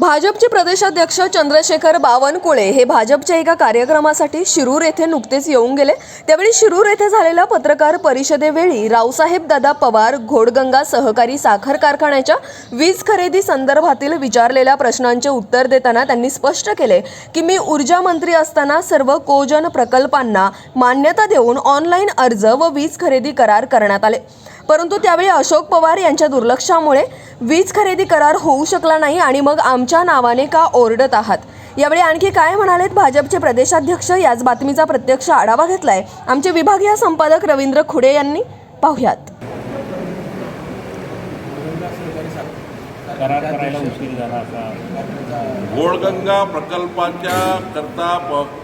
भाजपचे प्रदेशाध्यक्ष चंद्रशेखर बावनकुळे हे भाजपच्या एका कार्यक्रमासाठी शिरूर येथे नुकतेच येऊन गेले। त्यावेळी शिरूर येथे झालेल्या पत्रकार परिषदेवेळी रावसाहेब दादा पवार घोडगंगा सहकारी साखर कारखान्याच्या वीज खरेदी संदर्भातील विचारलेल्या प्रश्नांचे उत्तर देताना त्यांनी स्पष्ट केले की मी ऊर्जा मंत्री असताना सर्व कोजन प्रकल्पांना मान्यता देऊन ऑनलाईन अर्ज व वीज खरेदी करार करण्यात आले, परंतु त्यावेळी अशोक पवार यांच्या दुर्लक्षामुळे वीज खरेदी करार होऊ शकला नाही आणि मग आमच्या नावाने का ओरडत आहात। यावेळी आणखी काय म्हणालेत भाजपचे प्रदेशाध्यक्ष, याच बातमीचा प्रत्यक्ष आढावा घेतलाय आमचे विभागीय संपादक रवींद्र खुडे यांनी। पाहुयात। घोडगंगा प्रकल्पाच्या करता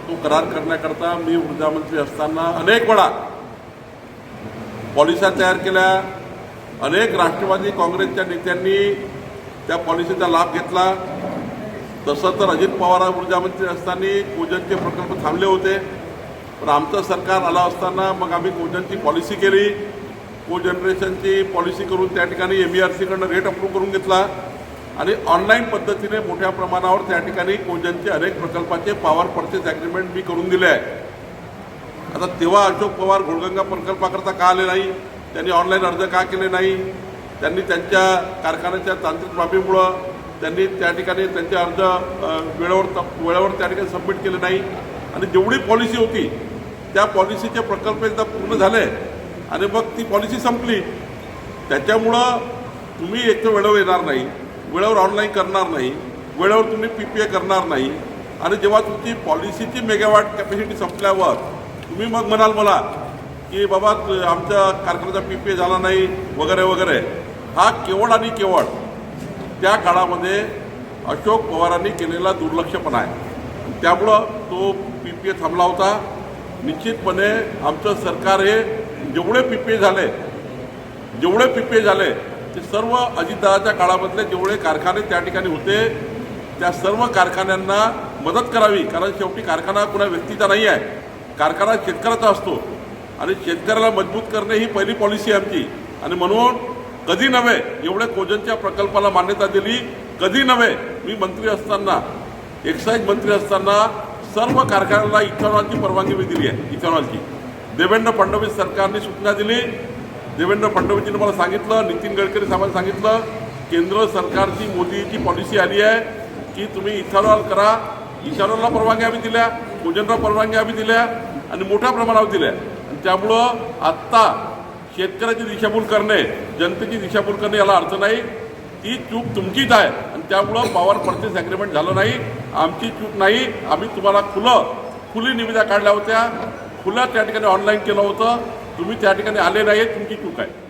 तो करार करण्याकरता मी ऊर्जा मंत्री असताना अनेक वेळा पॉलिसी तयार केल्या। अनेक राष्ट्रवादी काँग्रेसच्या नेत्यांनी त्या पॉलिसीचा लाभ घेतला। तसं तर अजित पवार ऊर्जा मंत्री असताना कोजनचे प्रकल्प थांबले होते, पण आमचं सरकार आलं असताना मग आम्ही कोजनची पॉलिसी केली। कोजनरेशनची पॉलिसी करून त्या ठिकाणी MERCकडनं रेट अप्रूव्ह करून घेतला आणि ऑनलाईन पद्धतीने मोठ्या प्रमाणावर त्या ठिकाणी कोजनचे अनेक प्रकल्पाचे पॉवर परचेस ॲग्रीमेंट मी करून दिले आहे। आता तेव्हा अशोक पवार घोडगंगा प्रकल्पाकरता का आले नाही, त्यांनी ऑनलाईन अर्ज का केले नाही, त्यांनी त्यांच्या कारखान्याच्या तांत्रिक बाबीमुळं त्यांनी त्या ठिकाणी त्यांचे अर्ज वेळेवर त्या ठिकाणी सबमिट केले नाही आणि जेवढी पॉलिसी होती त्या पॉलिसीचे प्रकल्प एकदा पूर्ण झाले आणि मग ती पॉलिसी संपली। त्याच्यामुळं तुम्ही एक तर वेळेवर येणार नाही, वेळेवर ऑनलाईन करणार नाही, वेळेवर तुम्ही PPA करणार नाही आणि जेव्हा तुमची पॉलिसीची मेगावॅट कॅपॅसिटी संपल्यावर तुम्ही मग म्हणाल मला की बाबा आमच्या कारखान्याचा PPA झाला नाही वगैरे वगैरे, हा केवळ आणि केवळ त्या काळामध्ये अशोक पवारांनी केलेला दुर्लक्षपणा आहे। त्यामुळं तो PPA थांबला होता। निश्चितपणे आमचं सरकार हे जेवढे PPA झाले ते सर्व अजितदादाच्या काळामधले जेवढे कारखाने त्या ठिकाणी होते त्या सर्व कारखान्यांना मदत करावी, कारण शेवटी कारखाना कुणा व्यक्तीचा नाही आहे, कारखाना शेतकऱ्याचा असतो आणि शेतकऱ्याला मजबूत करणे ही पहिली पॉलिसी आहे आमची। आणि म्हणून कधी नव्हे एवढे कोजनच्या प्रकल्पाला मान्यता दिली, कधी नव्हे मी मंत्री असताना एक्साईज मंत्री असताना सर्व कारखान्याला इथेनॉलची परवानगी मी दिली आहे। इथेनॉलची देवेंद्र फडणवीस सरकारने सूचना दिली, देवेंद्र फडणवीसजींनी मला सांगितलं, नितीन गडकरी साहेबांनी सांगितलं, केंद्र सरकारची मोदीची पॉलिसी आली आहे की तुम्ही इथेनॉल करा। इथेनॉलला परवानगी आम्ही दिल्या, कोजनला परवानगी आम्ही दिल्या आणि मोठ्या प्रमाणावर दिल्या। आणि त्यामुळं आत्ता शेतकऱ्याची दिशाभूल करणे, जनतेची दिशाभूल करणे याला अर्थ नाही, ती चूक तुमचीच आहे आणि त्यामुळं पॉवर परचेस ॲग्रीमेंट झालं नाही, आमची चूक नाही। आम्ही तुम्हाला खुली निविदा काढल्या होत्या, खुल्या त्या ठिकाणी ऑनलाईन केलं होतं, तुम्ही त्या ठिकाणी आले नाही, तुमची चूक आहे।